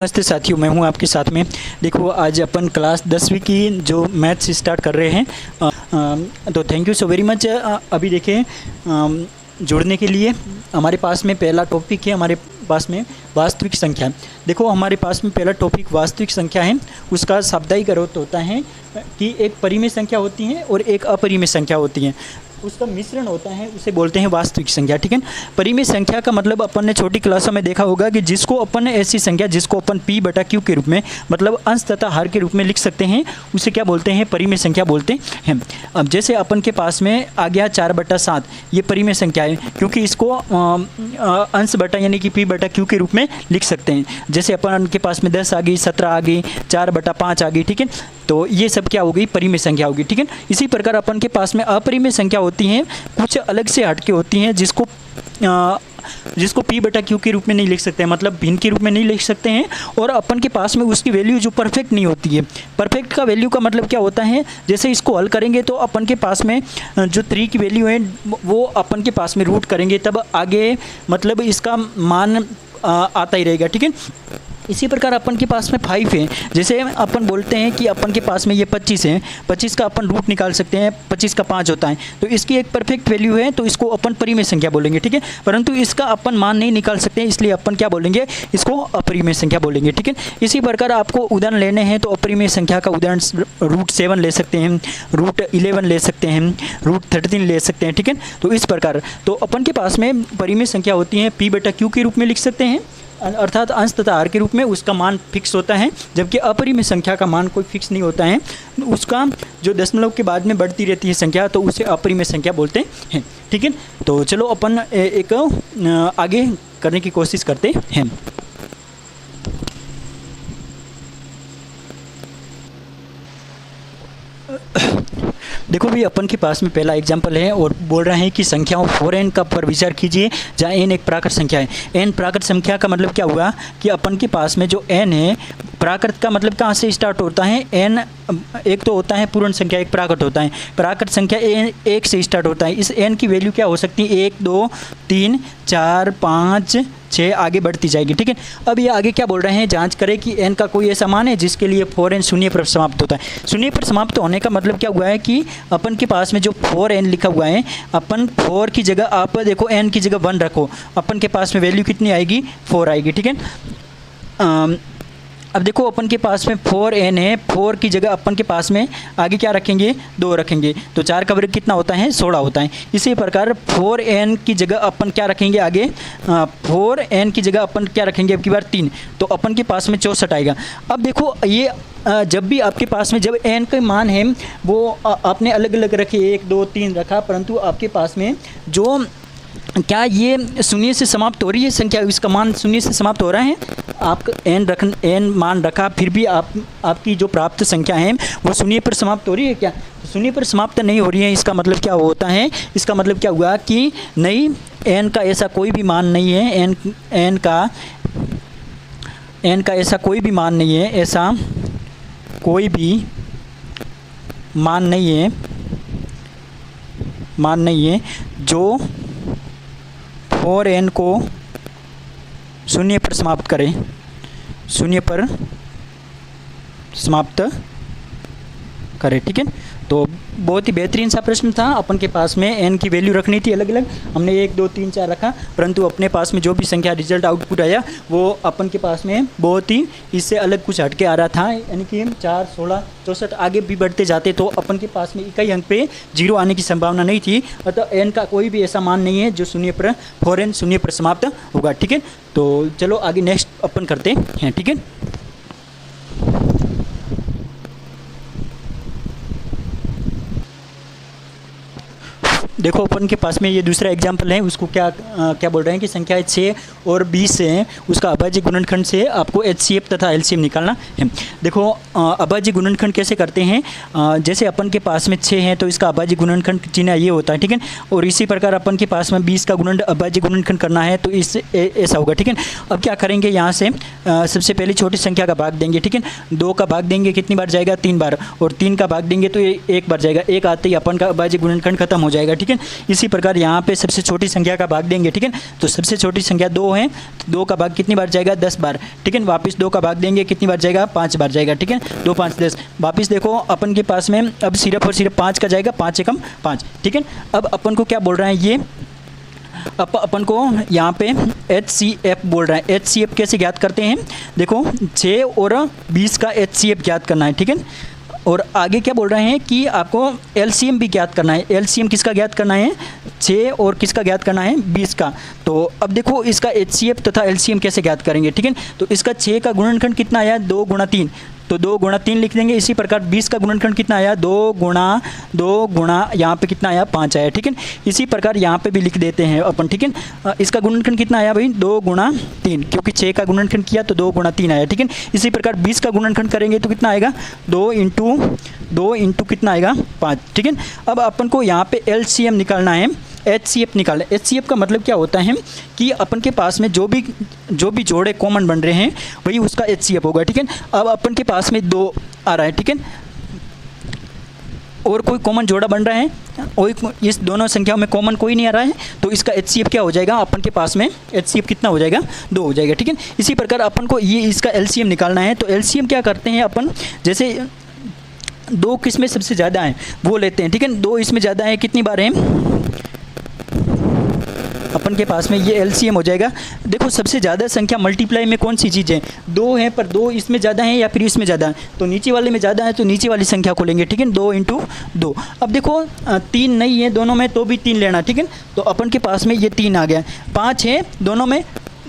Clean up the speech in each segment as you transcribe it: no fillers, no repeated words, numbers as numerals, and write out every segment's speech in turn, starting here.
नमस्ते साथियों, मैं हूं आपके साथ में। देखो, आज अपन क्लास 10वीं की जो मैथ्स स्टार्ट कर रहे हैं। तो thank you so very much. अभी देखें, जुड़ने के लिए हमारे पास में पहला टॉपिक है, हमारे पास में वास्तविक संख्या। देखो, हमारे पास में पहला टॉपिक वास्तविक संख्या है। उसका शाब्दिक अर्थ होता है कि एक परिमेय संख्या होती है और एक अपरिमेय संख्या होती है, उसका मिश्रण होता है, उसे बोलते हैं वास्तविक संख्या। ठीक है। परिमेय संख्या का मतलब अपन ने छोटी क्लासों में देखा होगा कि जिसको अपन ऐसी संख्या जिसको अपन P/Q के रूप में, मतलब अंश तथा हर के रूप में लिख सकते हैं, उसे क्या बोलते हैं? परिमेय संख्या बोलते हैं। अब जैसे अपन के पास में आ गया 4/7, ये परिमेय संख्या है क्योंकि इसको अंश बटा यानी कि P/Q के रूप में लिख सकते हैं। जैसे अपन के पास में 10 आ गई, 17 आ गई, 4/5 आ गई। ठीक है। तो ये सब क्या हो गई? परिमेय संख्या होगी। ठीक है। इसी प्रकार अपन के पास में अपरिमेय संख्या होती हैं, कुछ अलग से हटके होती हैं, जिसको P/Q के रूप में नहीं लिख सकते हैं, मतलब भिन्न के रूप में नहीं लिख सकते हैं। और अपन के पास में उसकी वैल्यू जो परफेक्ट नहीं होती है। परफेक्ट का वैल्यू का मतलब क्या होता है? जैसे इसको हल करेंगे तो अपन के पास में जो 3 की वैल्यू है वो अपन के पास में रूट करेंगे, तब आगे मतलब इसका मान आता ही रहेगा। ठीक है। इसी प्रकार अपन के पास में 5 है। जैसे अपन बोलते हैं कि अपन के पास में ये 25 है, 25 का अपन रूट निकाल सकते हैं, 25 का 5 होता है, तो इसकी एक परफेक्ट वैल्यू है, तो इसको अपन परिमेय संख्या बोलेंगे। ठीक है। परंतु इसका अपन मान नहीं निकाल सकते, इसलिए अपन क्या बोलेंगे? इसको अपरिमेय संख्या बोलेंगे। ठीक है। इसी प्रकार आपको उदाहरण लेने हैं तो अपरिमेय संख्या का उदाहरण √7 ले सकते हैं, √11 ले सकते हैं, √13 ले सकते हैं। ठीक है। तो इस प्रकार तो अपन के पास में परिमेय संख्या होती है, P/Q के रूप में लिख सकते हैं, अर्थात अंश तथा हर के रूप में उसका मान फिक्स होता है, जबकि अपरिमेय संख्या का मान कोई फिक्स नहीं होता है, उसका जो दशमलव के बाद में बढ़ती रहती है संख्या, तो उसे अपरिमेय संख्या बोलते हैं। ठीक है। तो चलो अपन एक आगे करने की कोशिश करते हैं। देखो भी, अपन के पास में पहला एग्जाम्पल है और बोल रहे हैं कि संख्याओं 4n का पर विचार कीजिए, जहाँ n एक प्राकृत संख्या है। n प्राकृत संख्या का मतलब क्या हुआ कि अपन के पास में जो n है, प्राकृत का मतलब कहाँ से स्टार्ट होता है? n एक तो होता है पूर्ण संख्या, एक प्राकृत होता है। प्राकृत संख्या एक से स्टार्ट होता है। इस n की वैल्यू क्या हो सकती है? 1 2 3 4 5 6 आगे बढ़ती जाएगी। ठीक है। अब ये आगे क्या बोल रहे हैं? जांच करें कि n का कोई ऐसा मान है जिसके लिए 4n शून्य पर समाप्त होता है। शून्य पर समाप्त होने का मतलब क्या हुआ है कि अपन के पास में जो 4n लिखा हुआ है, अपन 4 की जगह आप देखो n की जगह 1 रखो, अपन के पास में वैल्यू कितनी आएगी? 4 आएगी। ठीक है। अब देखो, अपन के पास में 4n है, 4 की जगह अपन के पास में आगे क्या रखेंगे? 2 रखेंगे, तो 4 का वर्ग कितना होता है? 16 होता है। इसी प्रकार 4n की जगह अपन क्या रखेंगे आगे? 4n की जगह अपन क्या रखेंगे अब की बार? 3, तो अपन के पास में 64 आएगा। अब देखो, ये जब भी आपके पास में जब n का मान है वो आपने अलग अलग रखे, 1 2 3 रखा, परंतु आपके पास में जो क्या ये शून्य से समाप्त हो रही है संख्या, इसका मान शून्य से समाप्त हो रहा है? आप n मान रखा, फिर भी आपकी जो प्राप्त संख्या है वो शून्य पर समाप्त हो रही है क्या? शून्य पर समाप्त नहीं हो रही है। इसका मतलब क्या होता है? इसका मतलब क्या हुआ कि नहीं, n का ऐसा कोई भी मान नहीं है, n का ऐसा कोई भी मान नहीं है, ऐसा कोई भी मान नहीं है जो 4n को शून्य पर समाप्त करें, शून्य पर समाप्त करें। ठीक है। तो बहुत ही बेहतरीन सा प्रश्न था। अपन के पास में n की वैल्यू रखनी थी अलग अलग, हमने 1 2 3 4 रखा, परंतु अपने पास में जो भी संख्या रिजल्ट आउटपुट आया वो अपन के पास में बहुत ही इससे अलग कुछ हटके आ रहा था, यानी कि 4 16 64 आगे भी बढ़ते जाते तो अपन के पास में इकाई अंक पे 0 आने की संभावना नहीं थी। अतः n का कोई भी ऐसा मान नहीं है जो शून्य पर 4n शून्य पर समाप्त होगा। ठीक है। तो चलो आगे नेक्स्ट अपन करते हैं। ठीक है। देखो, अपन के पास में ये दूसरा एग्जाम्पल है, उसको क्या बोल रहे हैं कि संख्या 6 और 20 से है, उसका अभाज्य गुणनखंड से आपको HCF तथा LCM निकालना है। देखो, अभाज्य गुणनखंड कैसे करते हैं? जैसे अपन के पास में 6 है तो इसका अभाज्य गुणनखंड चिन्ह ये होता है। ठीक है। और इसी प्रकार अपन के पास में 20 का अभाज्य गुणनखंड करना है तो इस ऐसा होगा। ठीक है। अब क्या करेंगे? यहाँ से सबसे पहले छोटी संख्या का भाग देंगे। ठीक है। 2 का भाग देंगे, कितनी बार जाएगा? 3 बार, और 3 का भाग देंगे तो 1 बार जाएगा। 1 आते ही अपन का अभाज्य गुणनखंड खत्म हो जाएगा। ठीक है। ठीक है। इसी प्रकार यहाँ पे सबसे छोटी संख्या का भाग देंगे, ठीक है। तो सबसे छोटी संख्या 2 है, तो 2 का भाग कितनी बार जाएगा, 10 बार, ठीक है। वापस 2 का भाग देंगे, कितनी बार जाएगा, 5 बार जाएगा, ठीक है। 2 5 10, वापस देखो अपन के पास में अब सिर्फ और सिर्फ 5 का जाएगा, 5 एकम 5, ठीक है। अब अपन को क्या बोल रहा है ये, अपन को यहाँ पे HCF बोल रहा है। HCF कैसे ज्ञात करते हैं, देखो 6 और 20 का HCF ज्ञात करना है, ठीक है। और आगे क्या बोल रहे हैं कि आपको LCM भी ज्ञात करना है। LCM किसका ज्ञात करना है, 6 और किसका ज्ञात करना है, 20 का। तो अब देखो इसका HCF तथा LCM कैसे ज्ञात करेंगे, ठीक है। तो इसका 6 का गुणनखंड कितना आया, 2 गुणा 3, तो 2 गुणा 3 लिख देंगे। इसी प्रकार 20 का गुणनखंड कितना आया, 2 गुणा यहाँ पे कितना आया, 5 आया, ठीक है। इसी प्रकार यहाँ पे भी लिख देते हैं अपन, ठीक है। इसका गुणनखंड कितना आया भाई, 2 गुणा 3, क्योंकि 6 का गुणनखंड किया तो 2 गुणा 3 आया, ठीक है। इसी प्रकार 20 का गुणनखंड करेंगे तो कितना आएगा, 2 इंटू कितना आएगा, 5, ठीक है। अब अपन को यहाँ पे LCM निकालना है, HCF निकालना है। HCF का मतलब क्या होता है कि अपन के पास में जो भी जोड़े कॉमन बन रहे हैं वही उसका HCF होगा, ठीक है। अब अपन के पास में 2 आ रहा है, ठीक है, और कोई कॉमन जोड़ा बन रहा है और इस दोनों संख्याओं में कॉमन कोई नहीं आ रहा है, तो इसका HCF क्या हो जाएगा, अपन के पास में HCF कितना हो जाएगा, 2 हो जाएगा, ठीक है। इसी प्रकार अपन को ये इसका LCM निकालना है। तो LCM क्या करते हैं अपन, जैसे 2 किस में सबसे ज़्यादा है वो लेते हैं, ठीक है। 2 इसमें ज़्यादा है, कितनी बार है अपन के पास में, ये LCM हो जाएगा। देखो सबसे ज़्यादा संख्या मल्टीप्लाई में कौन सी चीज़ है, 2 है, पर 2 इसमें ज़्यादा है या फिर इसमें ज़्यादा है, तो नीचे वाले में ज़्यादा है तो नीचे वाली संख्या को लेंगे, ठीक है। 2 इंटू 2। अब देखो 3 नहीं है दोनों में तो भी 3 लेना, ठीक है। तो अपन के पास में ये 3 आ गया। 5 है दोनों में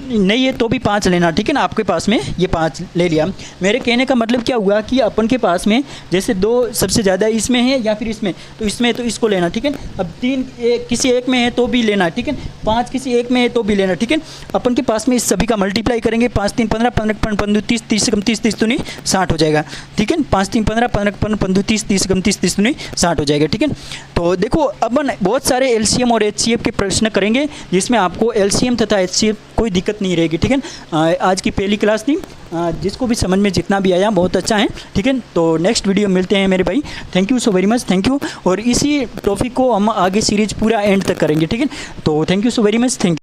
नहीं है तो भी 5 लेना, ठीक है ना। आपके पास में ये 5 ले लिया। मेरे कहने का मतलब क्या हुआ कि अपन के पास में जैसे 2 सबसे ज़्यादा इसमें है या फिर इसमें, तो इसमें तो इसको लेना, ठीक है। अब 3 किसी एक में है तो भी लेना, ठीक है। 5 किसी एक में है तो भी लेना, ठीक है। अपन के पास में इस सभी का मल्टीप्लाई करेंगे, 5 3 15 15 15 30 30 से कम 30 30 दूनी 60 हो जाएगा, ठीक है। 5 3 15 15 15 30 30 से कम 30 30 दूनी 60 हो जाएगा, ठीक है। तो देखो अपन बहुत सारे LCM और HCF के प्रश्न करेंगे जिसमें आपको LCM तथा HCF कोई दिक्कत नहीं रहेगी, ठीक है। आज की पहली क्लास थी, जिसको भी समझ में जितना भी आया बहुत अच्छा है, ठीक है। तो नेक्स्ट वीडियो मिलते हैं मेरे भाई। Thank you so very much, thank you. और इसी टॉपिक को हम आगे सीरीज पूरा एंड तक करेंगे, ठीक है। तो thank you so very much, thank you.